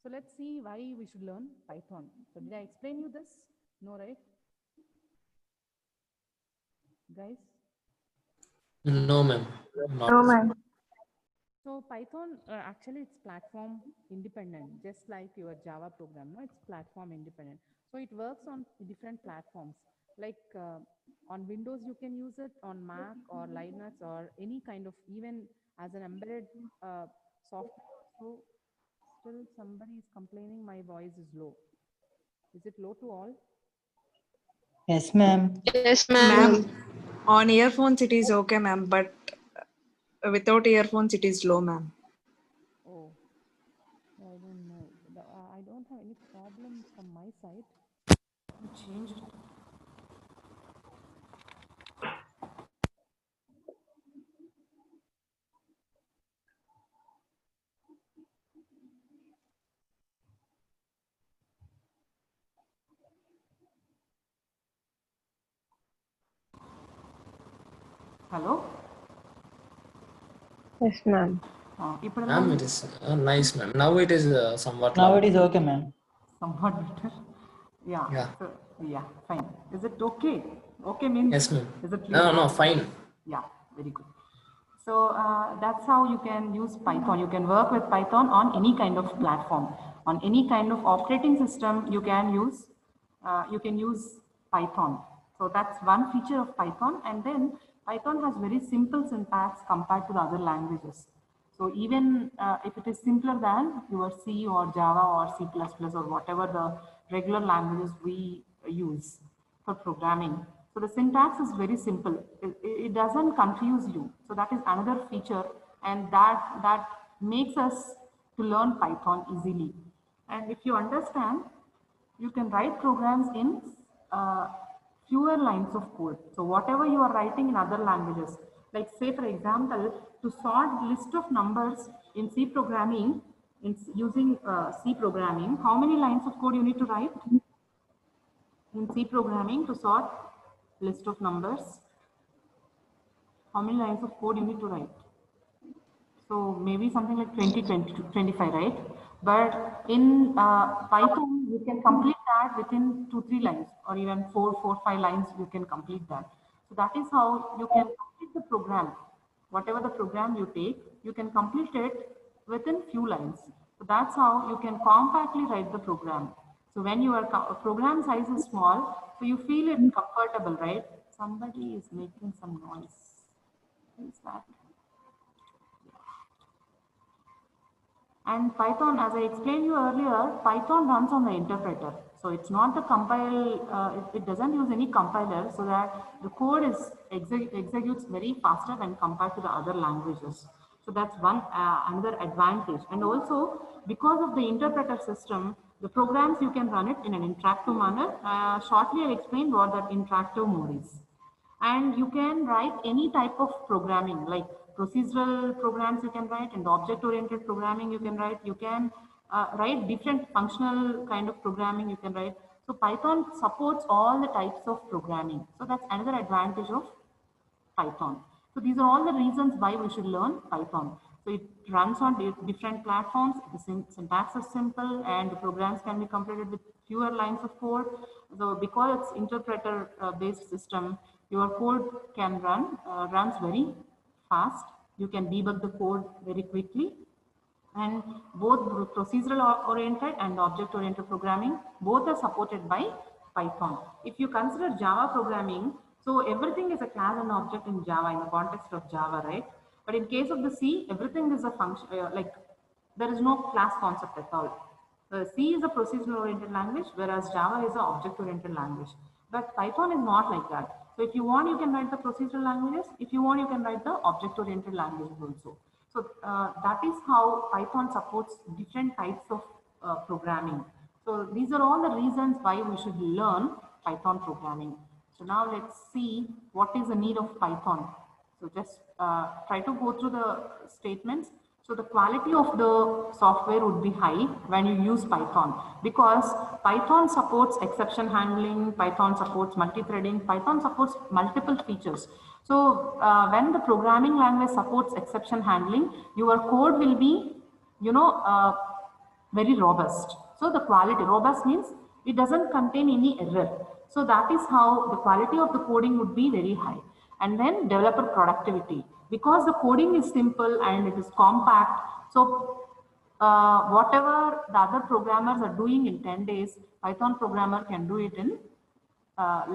So let's see why we should learn Python. So did I explain you this? No, right? Guys? No, ma'am. Not. No, ma'am. So Python, actually it's platform independent, just like your Java program, no? It's platform independent. So it works on different platforms. Like on Windows, you can use it on Mac or Linux or any kind of, even as an embedded software. So still somebody is complaining my voice is low. Is it low to all? Yes, ma'am. Yes, Ma'am, ma'am. on earphones it is okay, ma'am, but without earphones it is low, ma'am. Oh, I don't know. I don't have any problem from my side. I changed it. Hello? Yes, ma'am. Ma'am, it is nice, ma'am. Now it is somewhat Now loud. it is okay, ma'am. Somewhat better. Yeah. Yeah. So, yeah, fine. Is it okay? Okay means Yes, ma'am. is it clear? No, fine. Yeah, very good. So that's how you can use Python. You can work with Python on any kind of platform, on any kind of operating system. You can use Python. So that's one feature of Python. And then Python has very simple syntax compared to the other languages. So even if it is simpler than your C or Java or C++ or whatever the regular languages we use for programming. So the syntax is very simple. It doesn't confuse you. So that is another feature, and that makes us to learn Python easily. And if you understand, you can write programs in fewer lines of code. So whatever you are writing in other languages, like say for example, to sort list of numbers in C programming, using C programming, how many lines of code you need to write? In C programming to sort list of numbers, how many lines of code you need to write? So maybe something like 20, 20 to 25, right? But in Python, you can complete that within 2-3 lines, or even 4-5 lines, you can complete that. So that is how you can complete the program. Whatever the program you take, you can complete it within few lines. So that's how you can compactly write the program. So when your program size is small, so you feel it comfortable, right? Somebody is making some noise. What is that? And Python, as I explained you earlier, Python runs on the interpreter. So it's not the compile, it doesn't use any compiler, so that the code is executes very faster when compared to the other languages. So that's one another advantage. And also, because of the interpreter system, the programs you can run it in an interactive manner. Shortly, I'll explain what that interactive mode is. And you can write any type of programming, like procedural programs you can write, and object oriented programming you can write. You can write different functional kind of programming you can write. So Python supports all the types of programming. So that's another advantage of Python. So these are all the reasons why we should learn Python. So it runs on different platforms, the syntax is simple, and the programs can be completed with fewer lines of code. So because it's interpreter based system, your code can runs very fast. You can debug the code very quickly. And both procedural oriented and object oriented programming, both are supported by Python. If you consider Java programming, So everything is a class and object in Java, in the context of Java, right? But in case of the C, everything is a function, like there is no class concept at all. C is a procedural-oriented language, whereas Java is an object-oriented language. But Python is not like that. So if you want, you can write the procedural languages. If you want, you can write the object-oriented languages also. So that is how Python supports different types of programming. So these are all the reasons why we should learn Python programming. So now let's see what is the need of Python. So just try to go through the statements. So the quality of the software would be high when you use Python, because Python supports exception handling, Python supports multi-threading, Python supports multiple features. So when the programming language supports exception handling, your code will be, very robust. So the quality, robust means it doesn't contain any error. So that is how the quality of the coding would be very high. And then developer productivity, because the coding is simple and it is compact. So whatever the other programmers are doing in 10 days, Python programmer can do it in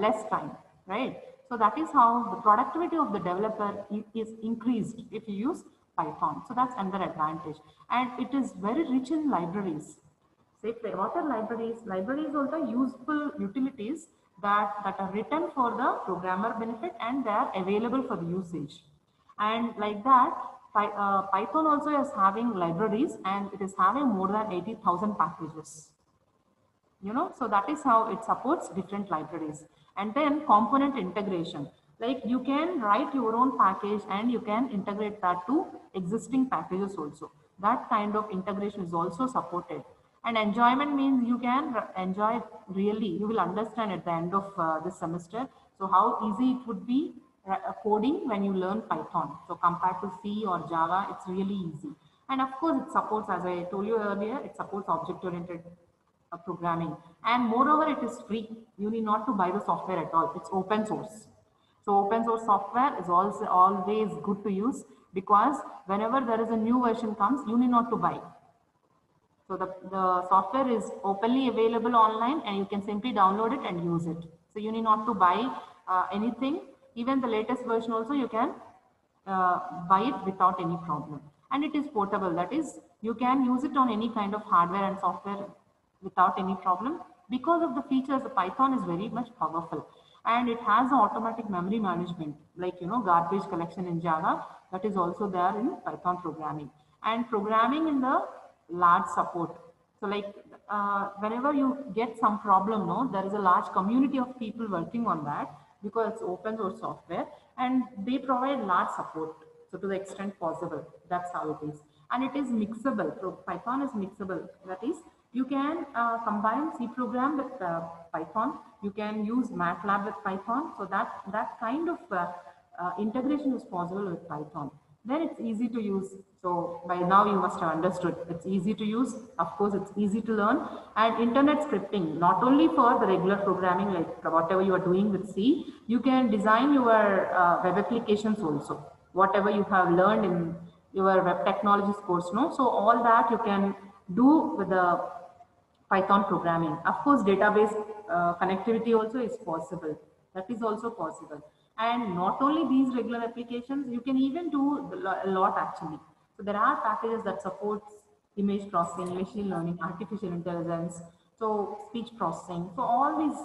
less time, right? So that is how the productivity of the developer is increased if you use Python. So that's another advantage. And it is very rich in libraries. Say, what are libraries? Libraries are the useful utilities that are written for the programmer benefit, and they are available for the usage. And like that, Python also is having libraries, and it is having more than 80,000 packages. So that is how it supports different libraries. And then component integration, like you can write your own package and you can integrate that to existing packages also. That kind of integration is also supported. And enjoyment means you can enjoy really, you will understand at the end of this semester. So how easy it would be coding when you learn Python. So compared to C or Java, it's really easy. And of course it supports, as I told you earlier, it supports object-oriented programming, and moreover it is free. You need not to buy the software at all. It's open source. So open source software is also always good to use, because whenever there is a new version comes, you need not to buy. So the software is openly available online, and you can simply download it and use it. So you need not to buy anything. Even the latest version also you can buy it without any problem. And it is portable, that is you can use it on any kind of hardware and software without any problem. Because of the features, the Python is very much powerful, and it has automatic memory management, like garbage collection in Java, that is also there in Python programming. And programming in the large support. So like whenever you get some problem, there is a large community of people working on that, because it's open source software, and they provide large support. So to the extent possible, that's how it is. And it is mixable. So Python is mixable. That is, you can combine C program with Python. You can use MATLAB with Python. So that kind of integration is possible with Python. Then it's easy to use. So by now you must have understood. It's easy to use. Of course, it's easy to learn. And internet scripting, not only for the regular programming, like whatever you are doing with C, you can design your web applications also. Whatever you have learned in your web technologies course, so all that you can do with the Python programming. Of course, database connectivity also is possible. That is also possible. And not only these regular applications, you can even do a lot actually. So there are packages that supports image processing, machine learning, artificial intelligence, so speech processing. So all these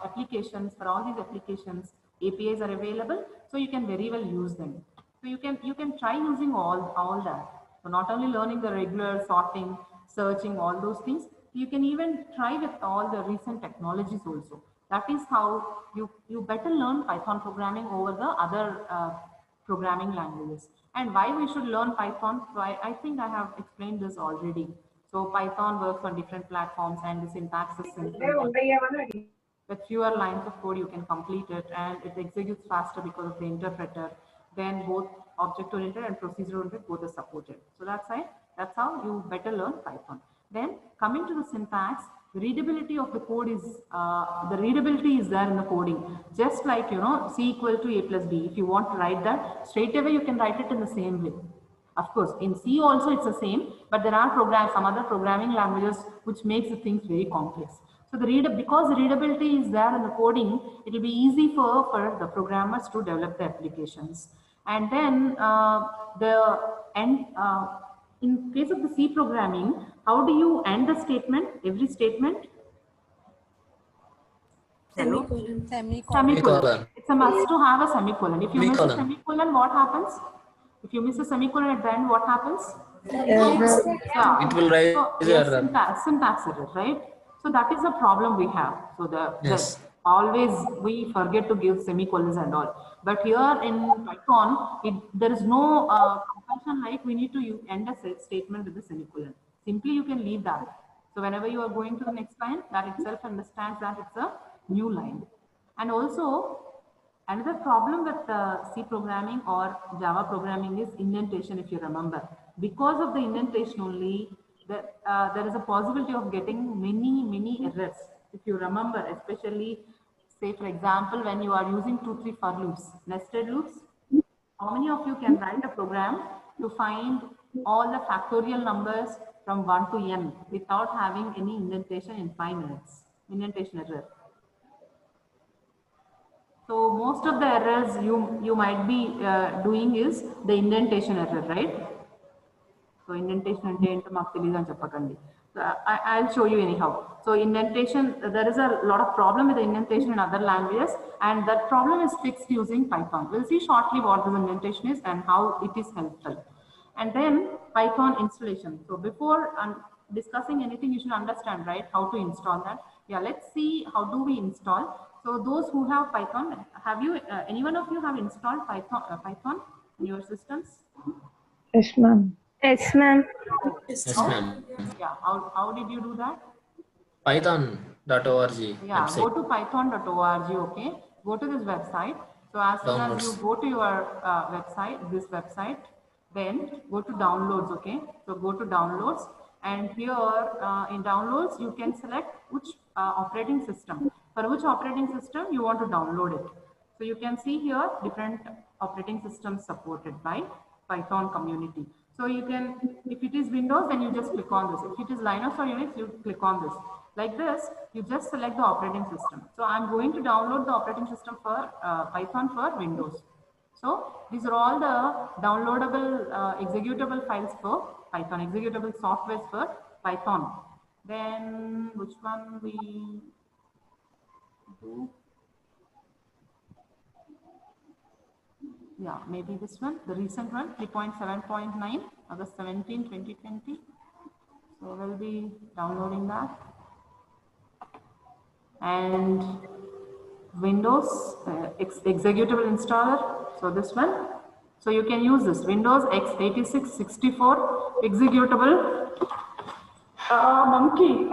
applications, for all these applications, APIs are available. So you can very well use them. So you can try using all that. So not only learning the regular sorting, searching, all those things, you can even try with all the recent technologies also. That is how you better learn Python programming over the other programming languages. And why we should learn Python? So I think I have explained this already. So Python works on different platforms, and the syntax is simple. With fewer lines of code, you can complete it, and it executes faster because of the interpreter. Then both object-oriented and procedure-oriented both are supported. So that's how you better learn Python. Then coming to the syntax, the readability of the code is, the readability is there in the coding. Just like, C equal to A plus B. If you want to write that, straight away you can write it in the same way. Of course, in C also it's the same, but there are some other programming languages which makes the things very complex. So because the readability is there in the coding, it will be easy for the programmers to develop the applications. And then in case of the C programming, how do you end the statement? Every statement? Hello? Semicolon. It's a must to have a semicolon. If you miss a Semicolon. semicolon, what happens? If you miss a semicolon at the end, what happens? Yeah. It will raise So, yes, error. syntax error, right? So that is the problem we have. So Yes. always we forget to give semicolons and all. But here in Python, there is no compulsion like we need to end a statement with a semicolon. Simply you can leave that. So whenever you are going to the next line, that itself understands that it's a new line. And also, another problem with C programming or Java programming is indentation, if you remember. Because of the indentation only, there is a possibility of getting many errors. If you remember, especially, say for example, when you are using 2, 3 for loops, nested loops, how many of you can write a program to find all the factorial numbers from 1 to n without having any indentation in 5 minutes? Indentation error. So most of the errors you might be doing is the indentation error, right? So indentation ante ento maaku teliyadu ani cheppakandi. I'll show you anyhow. So indentation, there is a lot of problem with the indentation in other languages, and that problem is fixed using Python. We'll see shortly what the indentation is and how it is helpful. And then Python installation. So before discussing anything, you should understand, right, how to install that. Yeah, let's see how do we install. So those who have Python, have you, any one of you have installed Python in your systems? Yes, ma'am. Yes, ma'am. Yes, ma'am. Yeah, how did you do that? Python.org Yeah, website. go to python.org, okay? Go to this website. So as soon as you Downloads. go to your this website, then go to downloads, okay? So go to downloads, and here in downloads, you can select which operating system. For which operating system you want to download it. So you can see here different operating systems supported by Python community. So you can, if it is Windows, then you just click on this. If it is Linux or Unix, you click on this. Like this, you just select the operating system. So I'm going to download the operating system for Python for Windows. So these are all the downloadable executable files for Python, executable softwares for Python. Then which one we do? Yeah, maybe this one, the recent one, 3.7.9, August 17, 2020. So we'll be downloading that. And Windows executable installer. So this one. So you can use this Windows x86 64 executable. Monkey.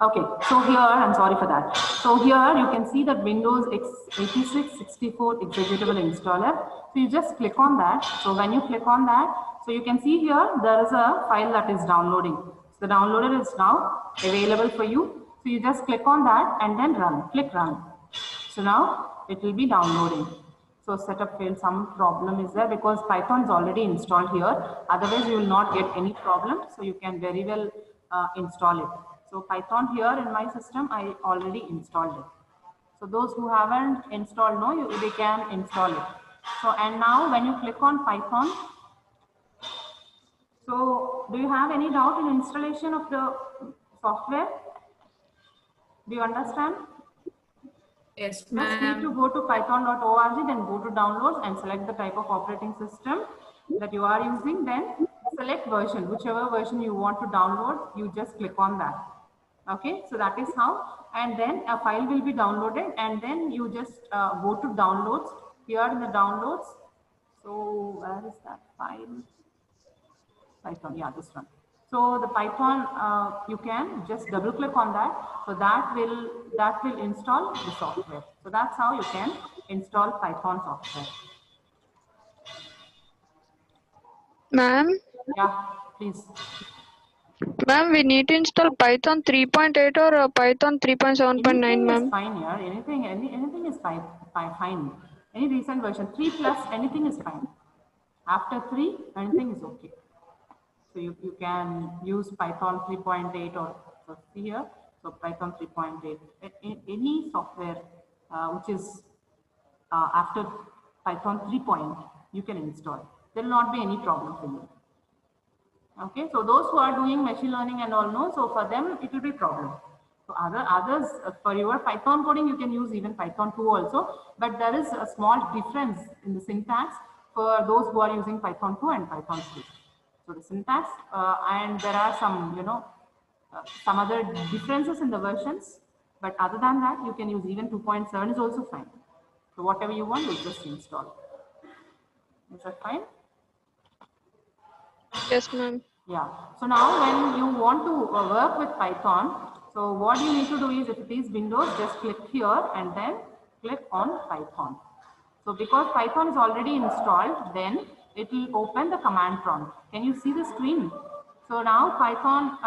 Okay, so here, I'm sorry for that. So here you can see that Windows x86 64 executable installer. So you just click on that. So when you click on that, so you can see here, there is a file that is downloading. So the downloader is now available for you. So you just click on that and then run, click run. So now it will be downloading. So setup failed, some problem is there because Python is already installed here. Otherwise you will not get any problem. So you can very well install it. So Python here in my system, I already installed it. So those who haven't installed, they can install it. So and now when you click on Python, so do you have any doubt in installation of the software? Do you understand? Yes, Just need to ma'am. go to python.org, then go to downloads and select the type of operating system that you are using. Then select version, whichever version you want to download, you just click on that. Okay, so that is how, and then a file will be downloaded, and then you just go to downloads here in the downloads. So where is that file? Python, yeah, this one. So the Python, you can just double click on that. So that will install the software. So that's how you can install Python software. Ma'am, Yeah, please. ma'am, we need to install Python 3.8 or Python 3.7.9, Anything is ma'am. fine here. Anything is fine. Any recent version, 3 plus anything is fine. After 3, anything is okay. So you can use Python 3.8 or so here. So Python 3.8, any software which is after Python 3 point, you can install. There will not be any problem for you. Okay, so those who are doing machine learning and all know, so for them it will be problem. So others for your Python coding, you can use even Python 2 also, but there is a small difference in the syntax for those who are using Python 2 and Python 3. So the syntax and there are some, some other differences in the versions, but other than that, you can use even 2.7 is also fine. So whatever you want, you just install. Is that fine? Yes, ma'am. Yeah. So now when you want to work with Python, so what you need to do is if it is Windows, just click here and then click on Python. So because Python is already installed, then it will open the command prompt. Can you see the screen? So now Python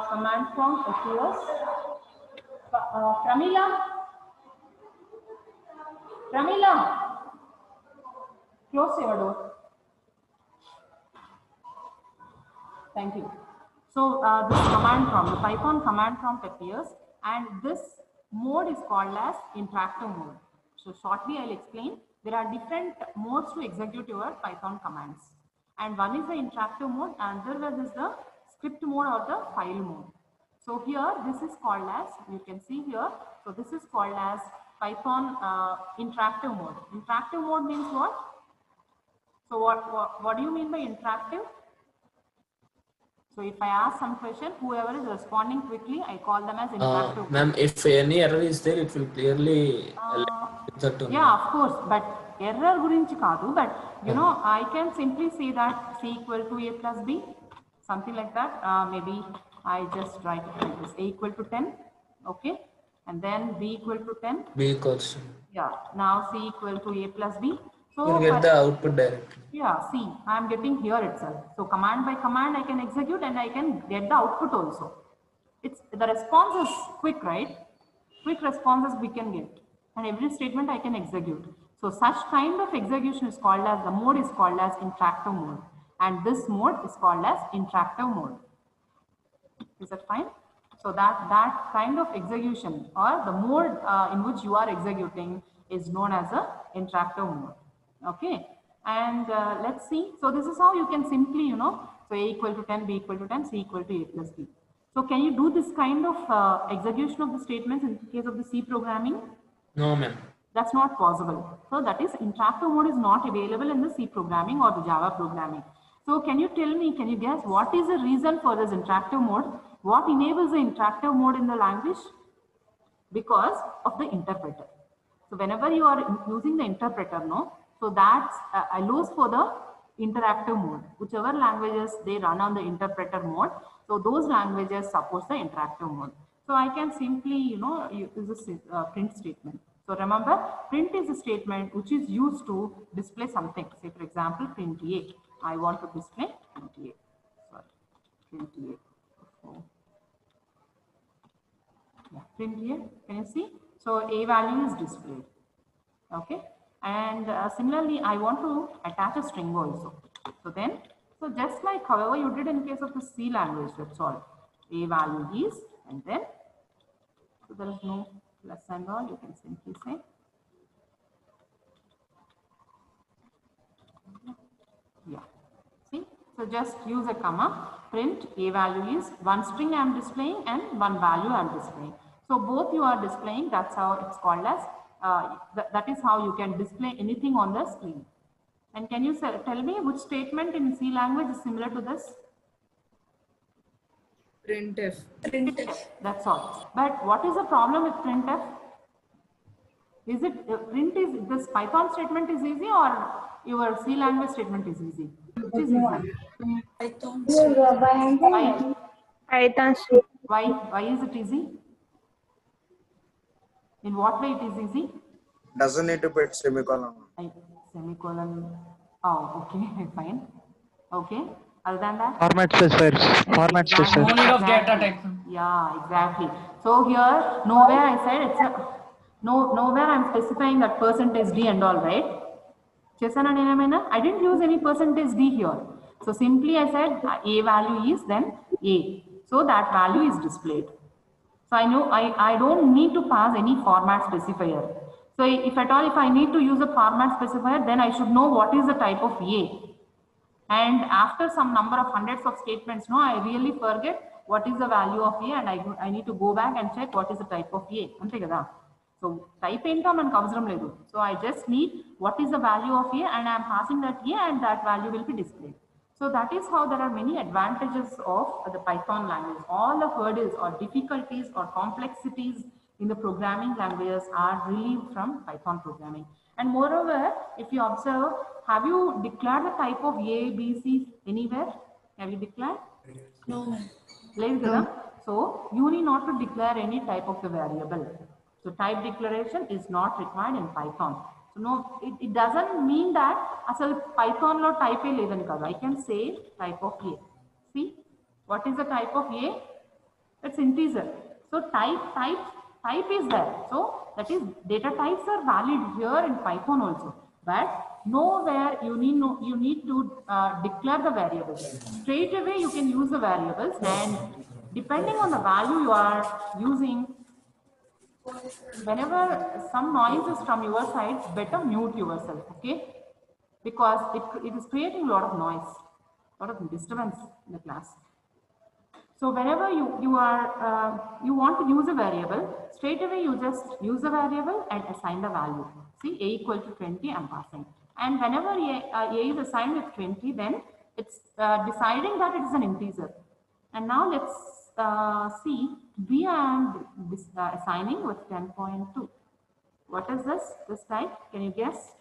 command prompt appears. Pramila, close your door. Thank you. So this command prompt, the Python command prompt appears, and this mode is called as interactive mode. So shortly I'll explain. There are different modes to execute your Python commands. And one is the interactive mode, and another is the script mode or the file mode. So here this is called as, you can see here, so this is called as Python interactive mode. Interactive mode means what? So what do you mean by interactive? So if I ask some question, whoever is responding quickly, I call them as interactive. Ma'am, if any error is there, it will clearly yeah, of course, but error gurinchi kaadu, but you know, I can simply say that C equal to A plus B, something like that. Maybe I just write it like this, A equal to 10, okay, and then B equal to 10. B equals. Yeah, now C equal to A plus B. So you get the output directly. Yeah, see, I am getting here itself. So command by command, I can execute and I can get the output also. It's the response is quick, right? Quick responses we can get, and every statement I can execute. So such kind of execution is called as, the mode is called as interactive mode, and this mode is called as interactive mode. Is that fine? So that kind of execution or the mode in which you are executing is known as a interactive mode. Okay, and let's see. So this is how you can simply, so A equal to 10, B equal to 10, C equal to A plus B. So can you do this kind of execution of the statements in case of the C programming? No, ma'am. That's not possible. So that is, interactive mode is not available in the C programming or the Java programming. So can you tell me, can you guess what is the reason for this interactive mode? What enables the interactive mode in the language? Because of the interpreter. So whenever you are using the interpreter, so that allows for the interactive mode. Whichever languages they run on the interpreter mode, so those languages support the interactive mode. So I can simply, use a print statement. So remember, print is a statement which is used to display something. Say for example, print A. I want to display print A. Sorry, print A. Oh. Yeah, print A. Can you see? So A value is displayed. Okay. And similarly, I want to attach a string also. So then, so just like however you did in case of the C language, that's all. A value is, and then, so there is no plus and all, you can simply say. Yeah. See, so just use a comma, print A value is one string I am displaying and one value I am displaying. So both you are displaying, that's how it's called as. That is how you can display anything on the screen. And can you tell me which statement in C language is similar to this? Printf. That's all. But what is the problem with printf? Is it this Python statement is easy or your C language statement is easy? Which is easy? Python. Why? Python. Why is it easy? In what way it is easy? Doesn't need to put semicolon. Semicolon. Oh, okay, fine. Okay. Other than that? Format specifiers. Format specifiers. No need of data type. Yeah, exactly. So here, nowhere I said it's a, nowhere I'm specifying that %d and all, right? Chesana nenamena, I didn't use any percentage d here. So simply I said a value is then a. So that value is displayed. So I know I don't need to pass any format specifier. So if at all, if I need to use a format specifier, then I should know what is the type of a. And after some number of hundreds of statements, no, I really forget what is the value of a, and I need to go back and check what is the type of a. Ante kada. So type enta manku avasaram ledu. So I just need what is the value of a, and I am passing that a, and that value will be displayed. So that is how there are many advantages of the Python language. All the hurdles or difficulties or complexities in the programming languages are relieved from Python programming. And moreover, if you observe, have you declared the type of A, B, C anywhere? Have you declared? No. No. So you need not to declare any type of the variable. So type declaration is not required in Python. So no, it doesn't mean that asal Python lo type ledani kada. I can say type of A. See, what is the type of A? It's integer. So type is there. So that is data types are valid here in Python also. But nowhere you need to declare the variables. Straight away you can use the variables, and depending on the value you are using, whenever some noise is from your side, better mute yourself, okay? Because it is creating a lot of noise, a lot of disturbance in the class. So whenever you want to use a variable, straight away you just use the variable and assign the value. See, a equal to 20, I'm passing. And whenever a is assigned with 20, then it's deciding that it is an integer. And now let's see, B I am assigning with 10.2. What is this type? Can you guess?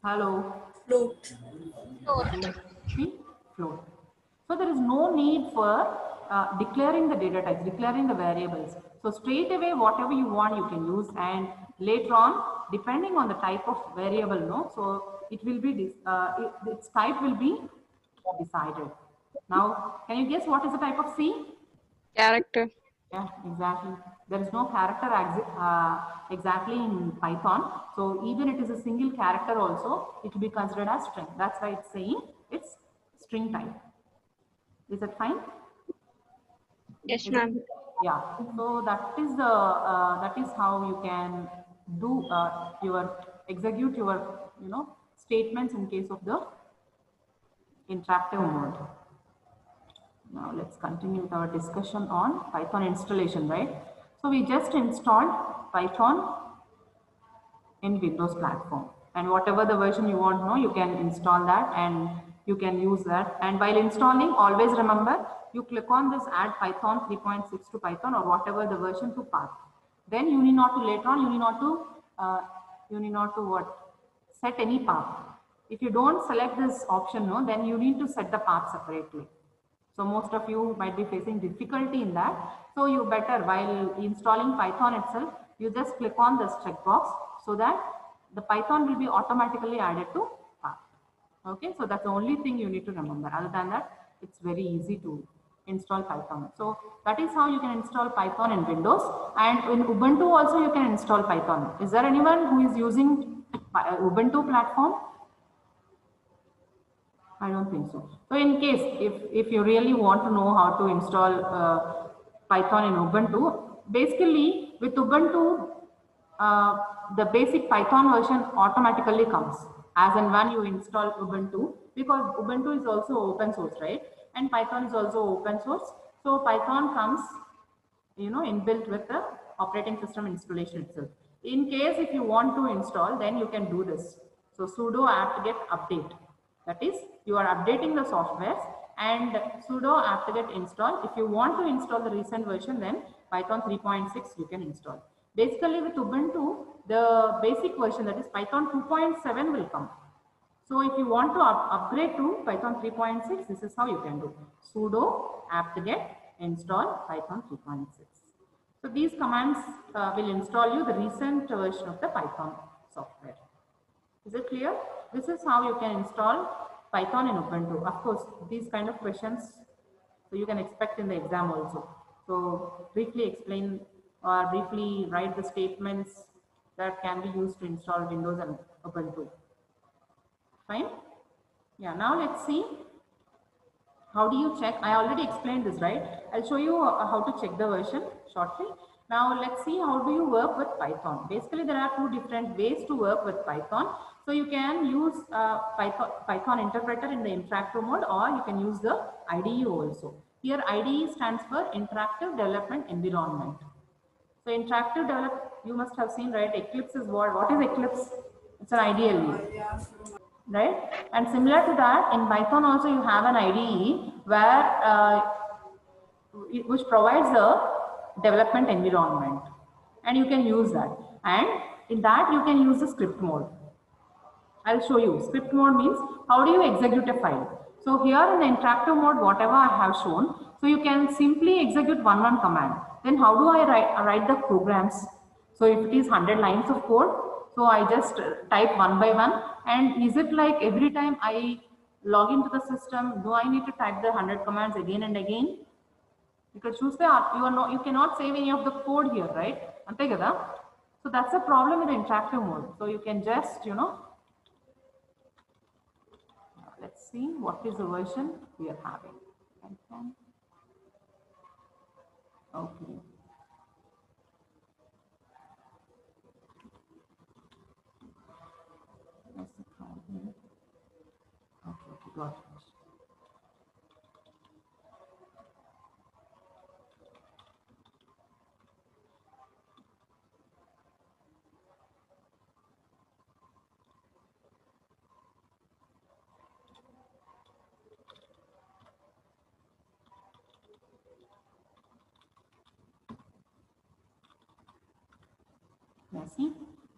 Hello? Float. See? Float. So there is no need for declaring the data types, declaring the variables. So straight away, whatever you want, you can use, and later on, depending on the type of variable, no, so it will be its type will be decided. Now, can you guess what is the type of C? Character. Yeah, exactly. There is no character exactly in Python. So even it is a single character also, it will be considered as string. That's why it's saying it's string type. Is that fine? Yes, ma'am. Yeah. So that is how you can do execute your statements in case of the interactive mode. Now let's continue with our discussion on Python installation, right? So we just installed Python in Windows platform, and whatever the version you want, you can install that and you can use that. And while installing, always remember, you click on this add Python 3.6 to Python or whatever the version to path. Then you need not to later on, you need not to set any path. If you don't select this option, then you need to set the path separately. So most of you might be facing difficulty in that. So you better, while installing Python itself, you just click on this checkbox so that the Python will be automatically added to path. Okay, so that's the only thing you need to remember. Other than that, it's very easy to install Python. So that is how you can install Python in Windows, and in Ubuntu also you can install Python. Is there anyone who is using Ubuntu platform? I don't think so. So in case, if you really want to know how to install Python in Ubuntu, basically with Ubuntu, the basic Python version automatically comes as and when you install Ubuntu, because Ubuntu is also open source, right? And Python is also open source. So Python comes, inbuilt with the operating system installation itself. In case if you want to install, then you can do this. So sudo apt-get update. That is, you are updating the software, and sudo apt-get install. If you want to install the recent version, then Python 3.6 you can install. Basically with Ubuntu, the basic version, that is Python 2.7 will come. So if you want to upgrade to Python 3.6, this is how you can do. Sudo apt-get install Python 3.6. So these commands will install you the recent version of the Python software. Is it clear? This is how you can install Python in Ubuntu. Of course, these kind of questions, so you can expect in the exam also. So briefly explain or briefly write the statements that can be used to install Windows and Ubuntu. Fine. Yeah, now let's see. How do you check? I already explained this, right? I'll show you how to check the version shortly. Now let's see how do you work with Python. Basically, there are two different ways to work with Python. So you can use Python interpreter in the interactive mode, or you can use the IDE also. Here IDE stands for Interactive Development Environment. So interactive development, you must have seen, right? Eclipse is what? What is Eclipse? It's an IDE. Right? And similar to that, in Python also you have an IDE where which provides a development environment, and you can use that. And in that you can use the script mode. I'll show you. Script mode means how do you execute a file. So here in the interactive mode, whatever I have shown, so you can simply execute one command. Then how do I write the programs? So if it is 100 lines of code, so I just type one by one. And is it like every time I log into the system, do I need to type the 100 commands again and again? Because you cannot save any of the code here, right? So that's the problem with the interactive mode. So you can just, let's see what is the version we are having. Okay. That's the problem. Okay, got it. See,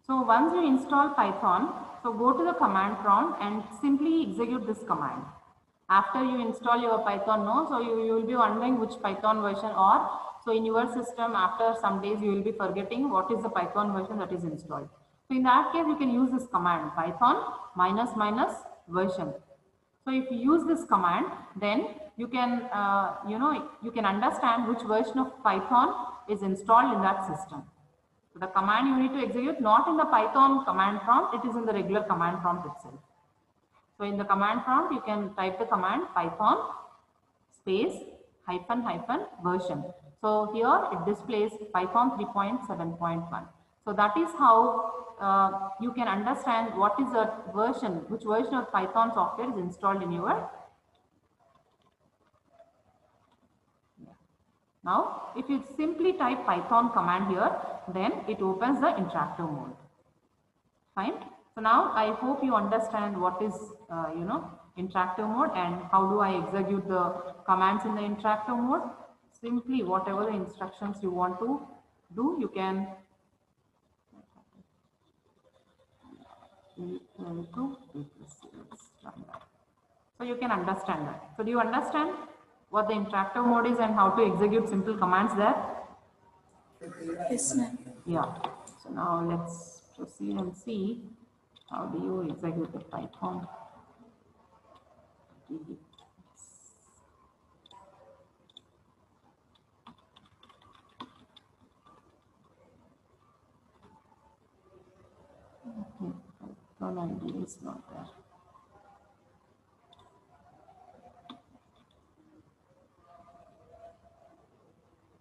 so once you install Python, so go to the command prompt and simply execute this command. After you install your Python, so you will be wondering which Python version, or so in your system after some days you will be forgetting what is the Python version that is installed. So in that case you can use this command Python -- version. So if you use this command, then you can you can understand which version of Python is installed in that system. So the command you need to execute not in the Python command prompt, it is in the regular command prompt itself. So in the command prompt, you can type the command Python space -- version. So here it displays Python 3.7.1. So that is how you can understand what is the version, which version of Python software is installed in your. Now, if you simply type Python command here, then it opens the interactive mode. Fine. So now I hope you understand what is, interactive mode and how do I execute the commands in the interactive mode. Simply whatever the instructions you want to do, you can so you can understand that. So do you understand what the interactive mode is and how to execute simple commands there? Yes, ma'am. Yeah. So now let's proceed and see how do you execute the Python. Okay, Python ID is not there.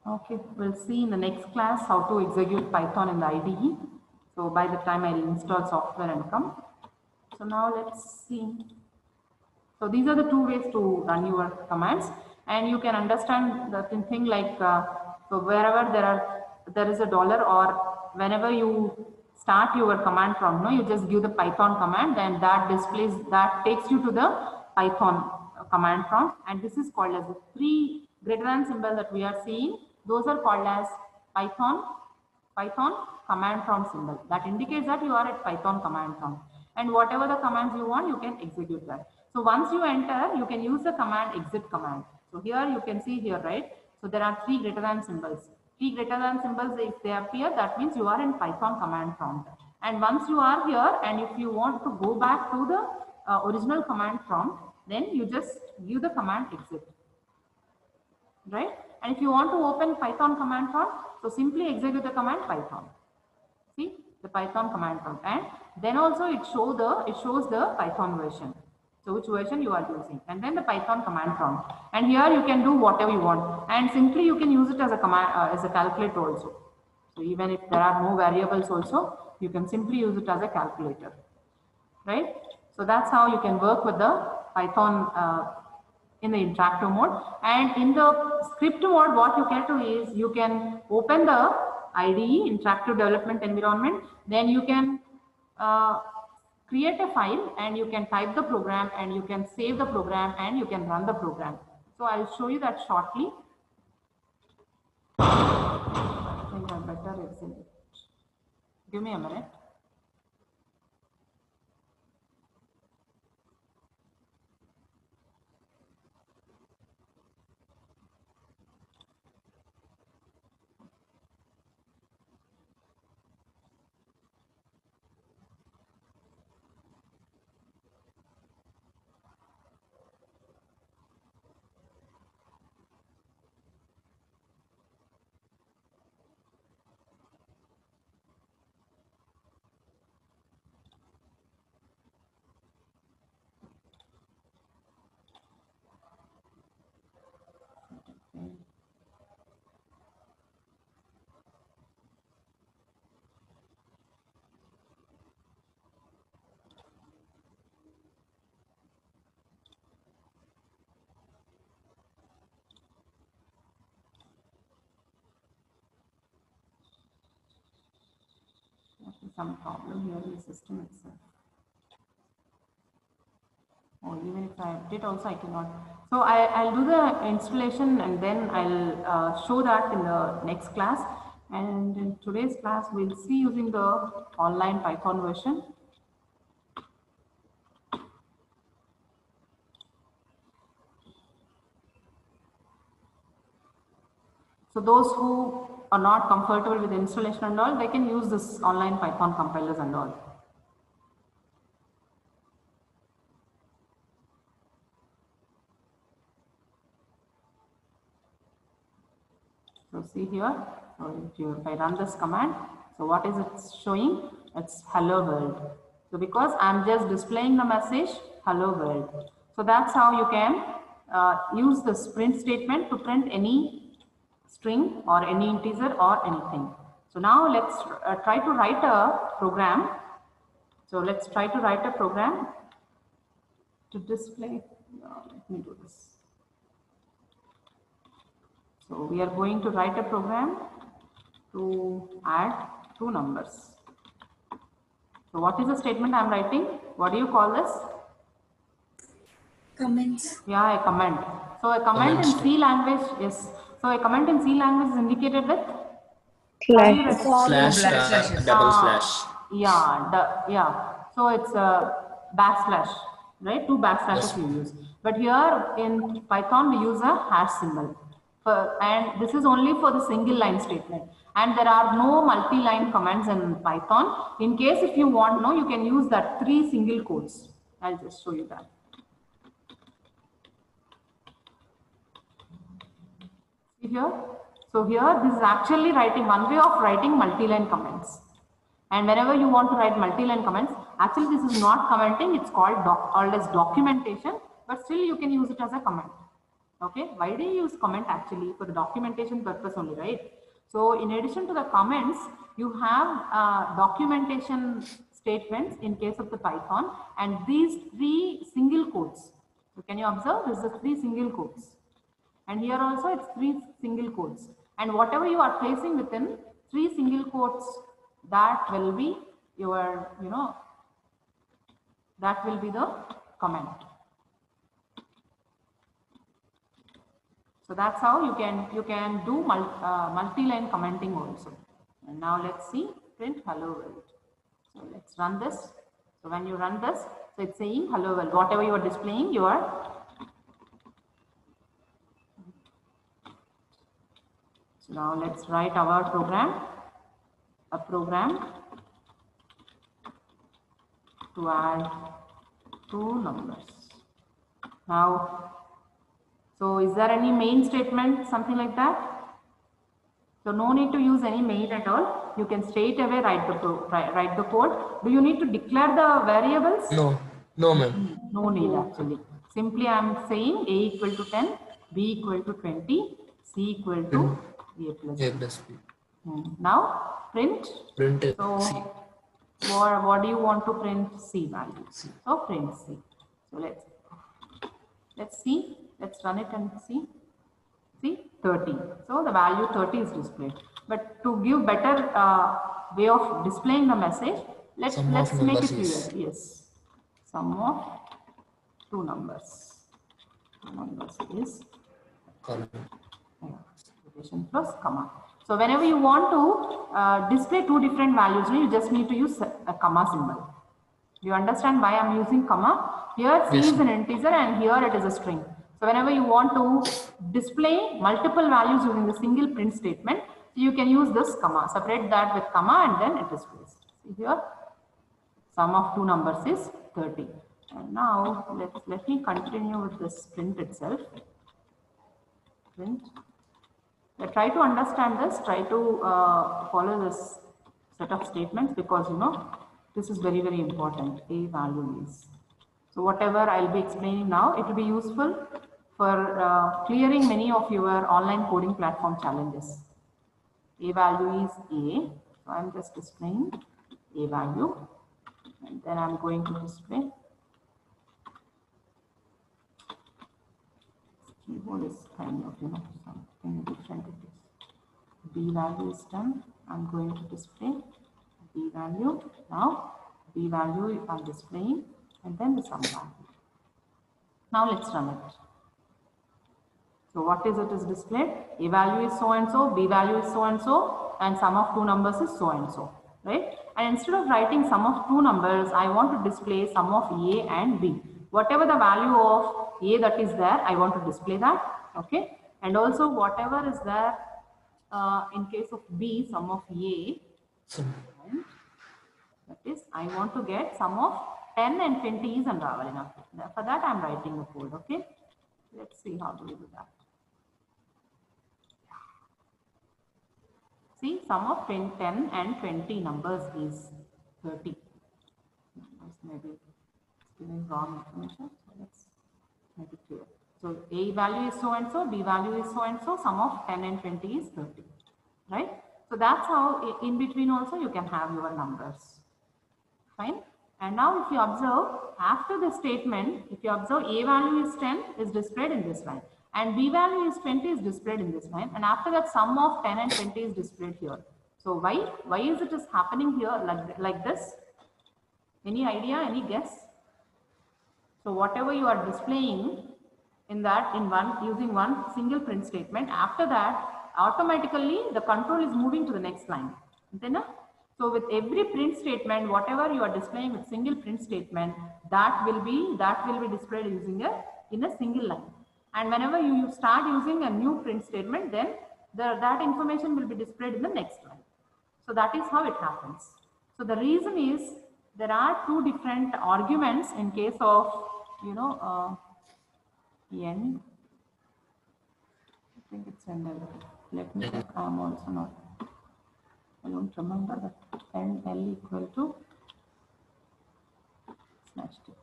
Okay, we'll see in the next class how to execute Python in the IDE. So by the time I install software and come. So now let's see. So these are the two ways to run your commands, and you can understand the thing like so wherever there is a dollar, or whenever you start your command prompt, you just give the Python command, then that takes you to the Python command prompt, and this is called as the three greater than symbol that we are seeing. Those are called as Python command prompt symbol. That indicates that you are at Python command prompt, and whatever the commands you want, you can execute that. So once you enter, you can use the command exit command. So here you can see here, right? So there are three greater than symbols. Three greater than symbols, if they appear, that means you are in Python command prompt. And once you are here, and if you want to go back to the original command prompt, then you just give the command exit, right? And if you want to open Python command prompt, so simply execute the command Python. See the Python command prompt, and then also it shows the Python version. So which version you are using, and then the Python command prompt. And here you can do whatever you want, and simply you can use it as a command as a calculator also. So even if there are no variables also, you can simply use it as a calculator, right? So that's how you can work with the Python in the interactive mode. And in the script mode, what you can do is you can open the IDE, Interactive Development Environment, then you can create a file and you can type the program and you can save the program and you can run the program. So I'll show you that shortly. I think I better exit it. Give me a minute. Some problem here in the system itself. Or even if I update also I cannot. So I'll do the installation and then I'll show that in the next class. And in today's class, we'll see using the online Python version. So those who are not comfortable with installation and all, they can use this online Python compilers and all. So see here, so if I run this command, so what is it showing? It's hello world. So because I'm just displaying the message hello world. So that's how you can use this print statement to print any string or any integer or anything. So now let's try to write a program. So let's try to write a program to display. Let me do this. So we are going to write a program to add two numbers. So what is the statement I'm writing? What do you call this? Comments. Yeah, a comment. So a comment in C language is, so a comment in C language is indicated with Slash. Slash, double slash. Yeah. So it's a backslash, right? Two backslashes Yes. you use. But here in Python, we use a hash symbol. And this is only for the single line statement. And there are no multi-line commands in Python. In case if you want, no, you can use that 3 single quotes. I'll just show you that. See here? So here, this is actually writing one way of writing multi-line comments. And whenever you want to write multi-line comments, actually this is not commenting, it's called as documentation, but still you can use it as a comment. Okay, why do you use comment? Actually for the documentation purpose only, right? So in addition to the comments, you have documentation statements in case of the Python, and these 3 single quotes. So can you observe? This is 3 single quotes. And here also it's 3 single quotes. And whatever you are placing within 3 single quotes, that will be your, that will be the comment. So that's how you can do multi-line commenting also. And now let's see, print hello world. So let's run this. So when you run this, so it's saying hello world. Whatever you are displaying, you are. So now let's write our program. A program to add 2 numbers. Now, so is there any main statement, something like that? So no need to use any main at all. You can straight away write the code. Do you need to declare the variables? No, no, ma'am. No need actually. Simply I am saying A equal to 10, B equal to 20, C equal to A plus B. A plus B. Now print. Print So C. what do you want to print? C value. C. So print C. So let's see. Let's run it and see. See 30. So the value 30 is displayed. But to give better way of displaying the message, let's make it clear. Yes. Sum of two numbers. Two numbers is Column. division plus comma. So whenever you want to display two different values, you just need to use a comma symbol. Do you understand why I'm using comma? Here C is an integer and here it is a string. So whenever you want to display multiple values using the single print statement, you can use this comma. Separate that with comma and then it displays. See here, sum of two numbers is 30. And now let me continue with this print itself. Print. Try to understand this. Try to follow this set of statements because this is very, very important. A value is. So whatever I'll be explaining now, it will be useful for clearing many of your online coding platform challenges. A value is A. So I'm just displaying A value. And then I'm going to display. Keyboard is kind of, something different it is. B value is done. I'm going to display B value. Now, B value I'm displaying and then the sum value. Now let's run it. So what is it is displayed? A value is so and so, B value is so and sum of two numbers is so and so, right? And instead of writing sum of two numbers, I want to display sum of A and B. Whatever the value of A that is there, I want to display that, okay? And also whatever is there in case of B, sum of A, that is, I want to get sum of 10 and 20 is unraveling. For that, I am writing the code, okay? Let's see how do we do that. See, sum of 10 and 20 numbers is 30. Maybe giving wrong information. So let's make it clear. So A value is so and so, B value is so and so, sum of 10 and 20 is 30. Right? So that's how in between also you can have your numbers. Fine. And now if you observe, after the statement, if you observe A value is 10 is displayed in this line. And B value is 20 is displayed in this line. And after that sum of 10 and 20 is displayed here. So why is it is happening here like this? Any idea, any guess? So whatever you are displaying in that using one single print statement, after that automatically the control is moving to the next line. So with every print statement, whatever you are displaying with single print statement, that will be displayed using in a single line. And whenever you start using a new print statement, then that information will be displayed in the next line. So that is how it happens. So the reason is there are two different arguments in case of end. I think it's end. Let me check. I'm also not. I don't remember that end L equal to /t.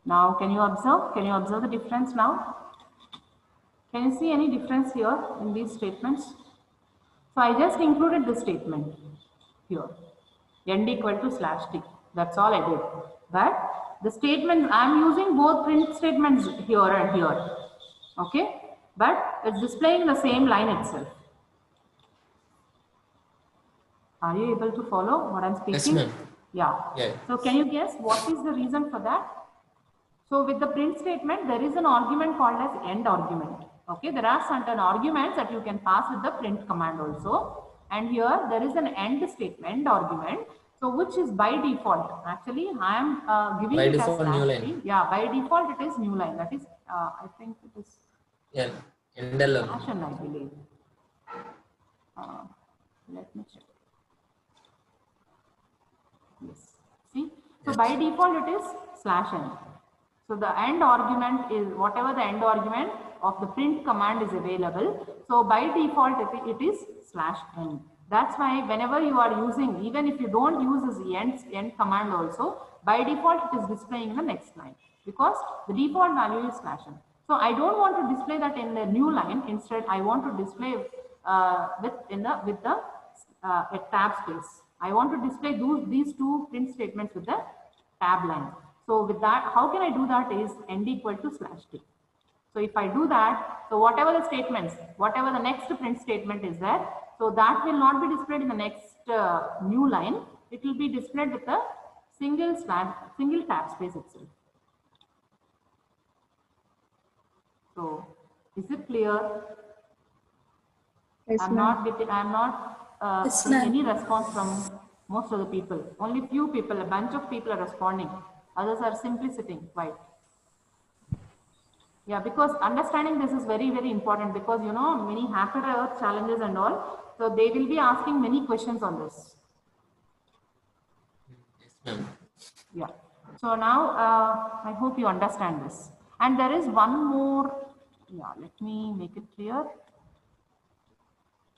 Now, can you observe? Can you observe the difference now? Can you see any difference here in these statements? So I just included this statement here, end equal to /t. That's all I did. But the statement, I am using both print statements here and here. Okay? But it's displaying the same line itself. Are you able to follow what I'm speaking? Yes, ma'am. Yeah. So can you guess what is the reason for that? So with the print statement, there is an argument called as end argument. Okay, there are certain arguments that you can pass with the print command also. And here there is an end statement argument. So which is by default. Actually, I am giving by it default as new line. Yeah, by default it is new line. That is, I think it is Yeah, end element. fashion, I believe. me check. Yes. See, so by default it is /n. So the end argument is whatever the end argument of the print command is available. So by default it is /n. That's why whenever you are using, even if you don't use this end command also, by default it is displaying in the next line because the default value is /n. So I don't want to display that in the new line. Instead, I want to display with a tab space. I want to display these two print statements with the tab line. So with that, how can I do that is end equal to /t. So if I do that, so whatever the statements, whatever the next print statement is there, so that will not be displayed in the next new line. It will be displayed with a single tab space itself. So is it clear? Yes, I'm ma'am. not Yes, seeing ma'am. any response from most of the people. Only few people, a bunch of people are responding. Others are simply sitting quiet. Yeah, because understanding this is very, very important because you know many Hacker Earth challenges and all. So they will be asking many questions on this. Yes, ma'am. Yeah. So now I hope you understand this. And there is one more. Yeah, let me make it clear.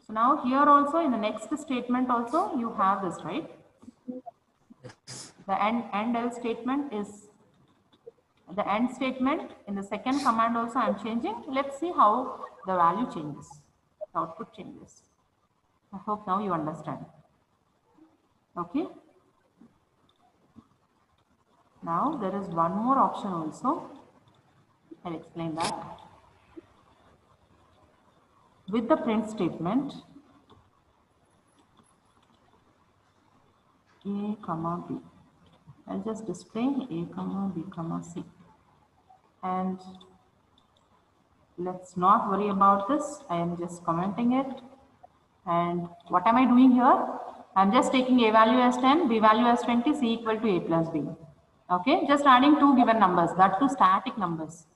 So now here also in the next statement also you have this, right? The end else statement is the end statement. In the second command also I'm changing. Let's see how the value changes, the output changes. I hope now you understand. Okay. Now there is one more option also. I'll explain that. With the print statement A comma B. I'll just display A comma B comma C. And let's not worry about this. I am just commenting it. And what am I doing here? I'm just taking A value as 10, B value as 20, C equal to A plus B. Okay, just adding two given numbers, that two static numbers.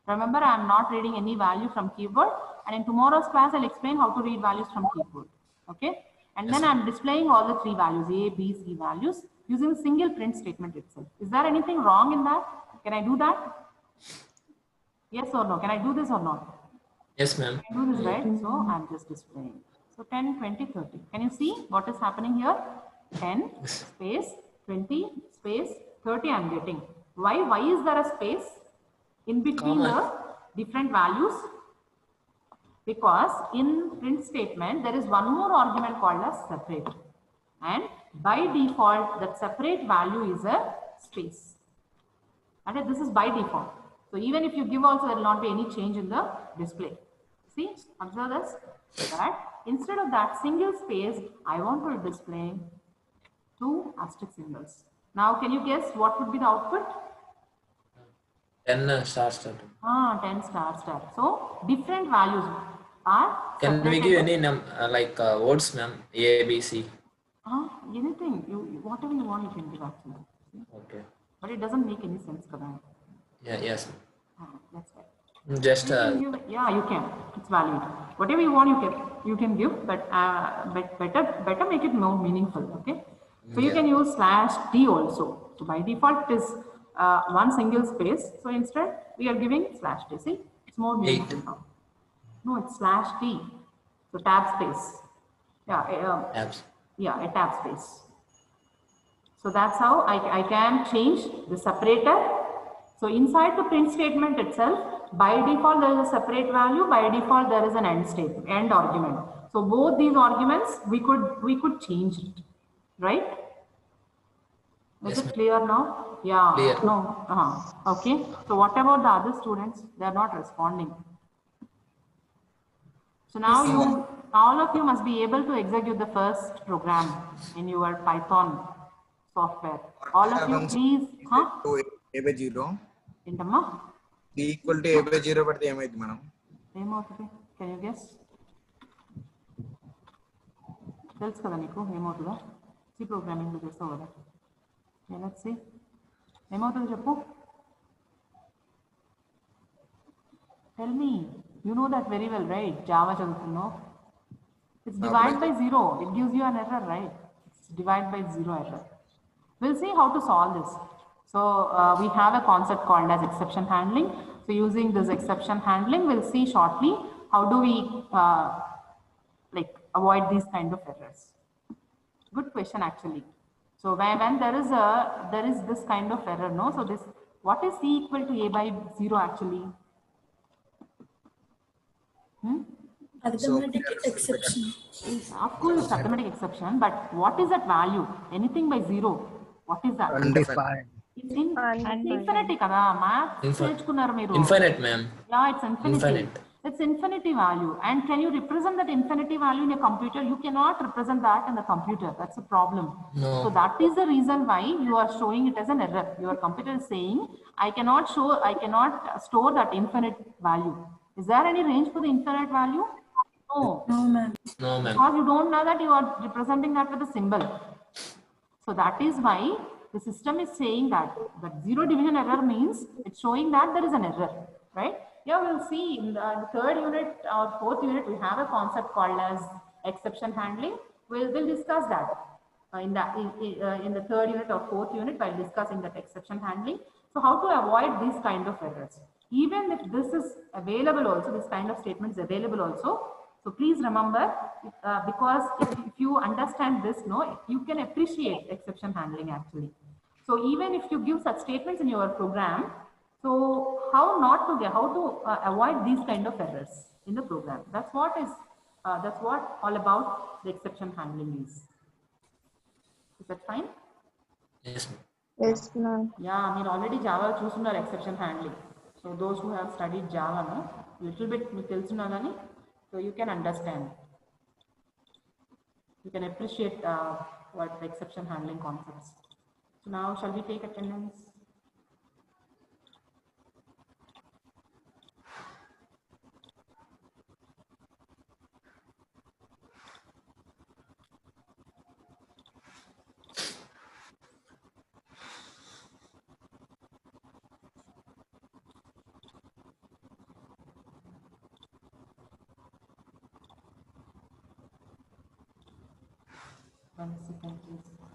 Remember, I am not reading any value from keyboard, and in tomorrow's class, I'll explain how to read values from keyboard. Okay, and then I'm displaying all the three values, A, B, C values, using single print statement itself. Is there anything wrong in that? Can I do that? Yes or no? Can I do this or not? Yes, ma'am. I do this, right? So I'm just displaying. So 10, 20, 30. Can you see what is happening here? 10 space, 20 space, 30 I'm getting. Why is there a space in between the different values? Because in print statement, there is one more argument called as separate. And by default, that separate value is a space. And this is by default. So even if you give also, there will not be any change in the display. See, observe this, that instead of that single space, I want to display two asterisk symbols. Now, can you guess what would be the output? 10 star. 10 star. So different values are Can we separated. give any words, ma'am? A, B, C. Anything, whatever you want, you can give actually. Okay. But it doesn't make any sense, Karan. Yeah. Yes. That's right. Just Yeah, you can. It's valid. Whatever you want, you can give, but better make it more meaningful. Okay. So you can use /t also. So by default, it is one single space. So instead, we are giving /t. See, it's more meaningful now. No, it's /t. So tab space. Yeah. tabs. Yeah, a tab space. So that's how I can change the separator. So inside the print statement itself, by default there is a separate value. By default there is an end argument. So both these arguments we could change it, right? Is it clear now? Yeah. Clear. No. Okay. So what about the other students? They are not responding. So now all of you must be able to execute the first program in your Python software. All of you, please. A by 0. ఏంటమ్మా C equal to A by 0 పడితే ఏమైంది madam? ఏమవుతుంది? Can you guess? తెలుసు కదా నీకు ఏమవుతుందో? C programming లో చేస్తావు కదా. Let's see. ఏమవుతుందో చెప్పు. Tell me. You know that very well, right? Java చదువుతున్నావు. It's divide by 0. It gives you an error, right? It's divide by 0 error. We'll see how to solve this. So we have a concept called as exception handling. So using this exception handling, we'll see shortly how do we like avoid these kind of errors. Good question actually. So when there is this kind of error, no? So this, what is C equal to A by 0 actually? Arithmetic exception. Of course, it's arithmetic exception, but what is that value? Anything by 0. What is that? Undefined. It's infinity kada. Math నేర్చుకున్నారు మీరు. Infinite, ma'am. Yeah, it's infinity. Infinite. It's infinity value. And can you represent that infinity value in a computer? You cannot represent that in the computer. That's a problem. No. So that is the reason why you are showing it as an error. Your computer is saying, I cannot store that infinite value. Is there any range for the infinite value? No. No, ma'am. No, ma'am. Because you don't know that you are representing that with a symbol. So that is why the system is saying that zero division error means it's showing that there is an error, right? Here we'll see in the third unit or fourth unit, we have a concept called as exception handling. We'll discuss that in the third unit or fourth unit while discussing that exception handling. So how to avoid these kind of errors? Even if this is available also, this kind of statement is available also. So please remember, because if you understand this, no, you can appreciate exception handling actually. So even if you give such statements in your program, so how to avoid these kind of errors in the program? That's what all about the exception handling is. Is that fine? Yes, ma'am. Yes, ma'am. Yeah, I mean already Java చూస్తున్నారు exception handling. So those who have studied Java, no, little bit మీకు తెలుసున్నదని, so you can understand. You can appreciate what the exception handling concepts. So now shall we take attendance? One second, please.